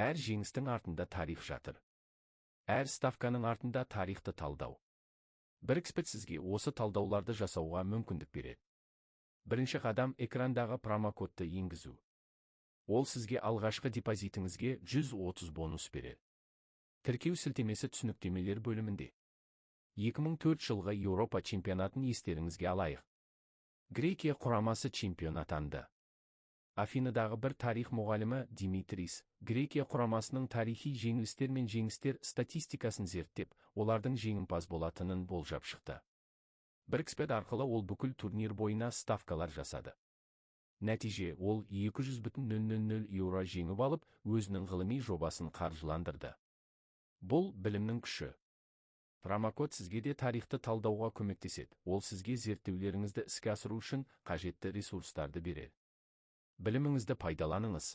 Әр жеңістің артында тарих жатыр. Әр ставканың артында тарихты талдау. Бір эксперт сізге осы талдауларды жасауға мүмкіндік береді. Бірінші қадам экрандағы промокодты енгізу. Ол сізге алғашқы депозитіңізге 130 бонус береді. Тіркеу сілтемесі түсініктемелер бөлімінде. 2004 жылғы Еуропа чемпионатын естеріңізге алайық. Грекия құрамасы чемпион атанды. Афинадағы бір тарих мұғалімі Димитрис, Грекия құрамасының тарихи жеңілістер мен жеңістер статистикасын зерттеп, олардың жеңімпаз болатынын болжап шықты. Брикспет арқылы ол бүкіл турнир бойына ставкалар жасады. Нәтиже ол 200,000 еуро жеңіп алып, өзінің ғылыми жобасын қаржыландырды. Бұл білімнің күші. Промокод сізге де тарихты талдауға көмектеседі. Ол сізге зерттеулеріңізді іске асыру үшін қажетті ресурстарды береді. Біліміңізді пайдаланыңыз.